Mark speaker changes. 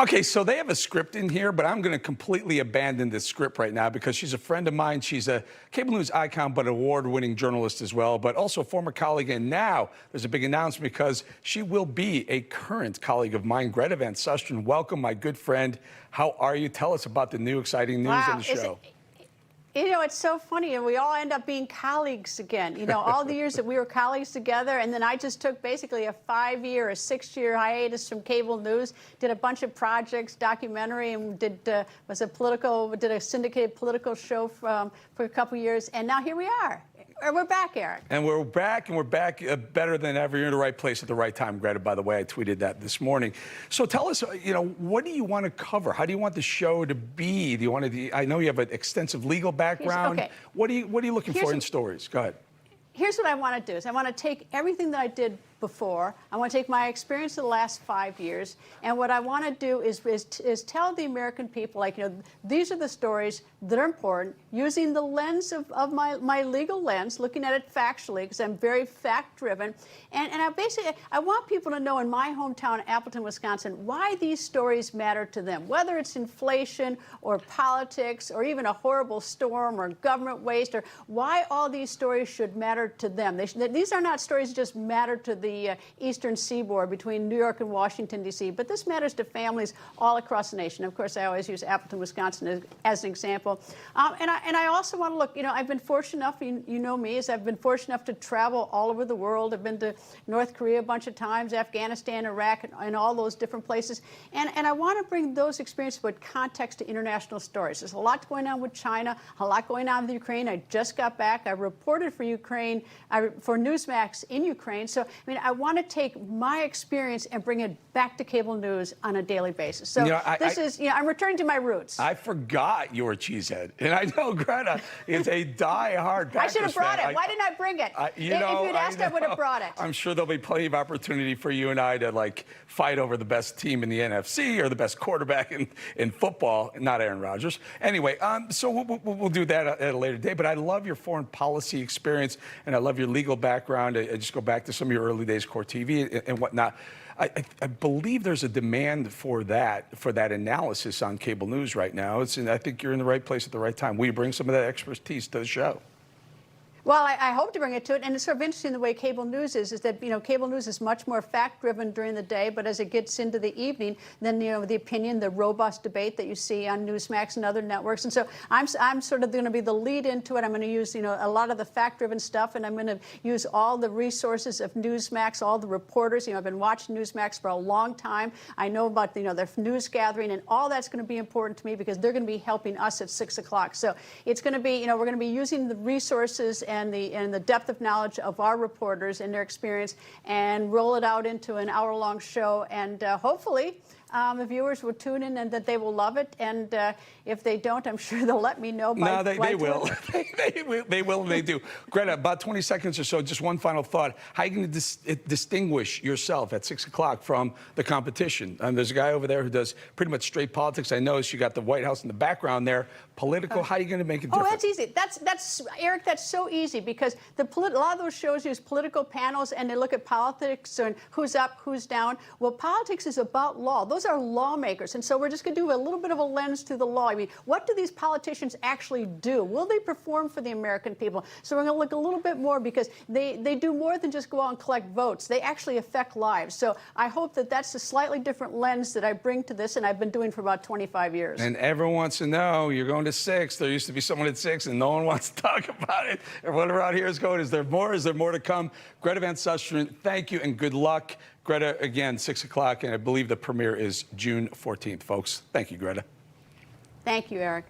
Speaker 1: Okay, so they have a script in here, but I'm going to completely abandon this script right now because she's a friend of mine. She's a cable news icon, but award-winning journalist as well, but also a former colleague. And now there's a big announcement because she will be a current colleague of mine, Greta Van Susteren. Welcome, my good friend. How are you? Tell us about the new exciting news in the show.
Speaker 2: You know, it's so funny, and we all end up being colleagues again. You know, all the years that we were colleagues together, and then I just took basically a 5-year or 6-year hiatus from cable news, did a bunch of projects, documentary, and did a syndicated political show for a couple years, and now here we are. We're back, Eric.
Speaker 1: And we're back better than ever. You're in the right place at the right time, Greta, by the way. I tweeted that this morning. So tell us, you know, what do you want to cover? How do you want the show to be? Do you want to, I know you have an extensive legal background.
Speaker 2: Okay.
Speaker 1: What are you looking for in stories? Go ahead.
Speaker 2: Here's what I want to do is I want to take everything that I did before. I want to take my experience of the last 5 years, and what I want to do is tell the American people, like, you know, these are the stories that are important, using the lens of my legal lens, looking at it factually, because I'm very fact-driven. And I want people to know in my hometown, Appleton, Wisconsin, why these stories matter to them, whether it's inflation or politics or even a horrible storm or government waste, or why all these stories should matter to them. These are not stories that just matter to the eastern seaboard between New York and Washington, D.C., but this matters to families all across the nation. Of course, I always use Appleton, Wisconsin as an example. And I also want to look, you know, I've been fortunate enough, you know me, as I've been fortunate enough to travel all over the world. I've been to North Korea a bunch of times, Afghanistan, Iraq, and all those different places. And I want to bring those experiences with context to international stories. There's a lot going on with China, a lot going on with Ukraine. I just got back. I reported for Ukraine, for Newsmax in Ukraine. So, I mean, I want to take my experience and bring it back to cable news on a daily basis. So you know, I'm returning to my roots.
Speaker 1: I forgot you were a cheesehead. And I know Greta is a die-hard Packers
Speaker 2: I should have brought
Speaker 1: fan.
Speaker 2: it. Why didn't I bring it? If you'd asked, I would have brought it.
Speaker 1: I'm sure there'll be plenty of opportunity for you and I to, like, fight over the best team in the NFC or the best quarterback in football, not Aaron Rodgers. Anyway, so we'll do that at a later day. But I love your foreign policy experience, and I love your legal background. I just go back to some of your early days, Core TV and whatnot. I believe there's a demand for that analysis on cable news right now. And I think you're in the right place at the right time. Will you bring some of that expertise to the show?
Speaker 2: Well, I hope to bring it to it, and it's sort of interesting the way cable news is that, you know, cable news is much more fact-driven during the day, but as it gets into the evening, then, you know, the opinion, the robust debate that you see on Newsmax and other networks. And so I'm sort of going to be the lead into it. I'm going to use, you know, a lot of the fact-driven stuff, and I'm going to use all the resources of Newsmax, all the reporters. You know, I've been watching Newsmax for a long time. I know about, you know, their news gathering, and all that's going to be important to me because they're going to be helping us at 6 o'clock. So it's going to be, you know, we're going to be using the resources and the depth of knowledge of our reporters and their experience, and roll it out into an hour-long show. And hopefully the viewers will tune in and that they will love it. And if they don't, I'm sure they'll let me know.
Speaker 1: No, they will. They will, and they do. Greta, about 20 seconds or so, just one final thought. How are you going to distinguish yourself at 6 o'clock from the competition? There's a guy over there who does pretty much straight politics. I noticed you got the White House in the background there. Political, how are you going to make it different?
Speaker 2: Oh, that's easy. That's Eric, that's so easy because a lot of those shows use political panels and they look at politics and who's up, who's down. Well, politics is about law. Those are lawmakers, and so we're just going to do a little bit of a lens to the law. I mean, what do these politicians actually do? Will they perform for the American people? So we're going to look a little bit more because they do more than just go out and collect votes. They actually affect lives. So I hope that that's a slightly different lens that I bring to this, and I've been doing for about 25 years.
Speaker 1: And everyone wants to know, you're going to 6. There used to be someone at 6, and no one wants to talk about it. Everyone around here is going, is there more? Is there more to come? Greta Van Susteren, thank you and good luck. Greta, again, 6 o'clock, and I believe the premiere is June 14th, folks. Thank you, Greta.
Speaker 2: Thank you, Eric.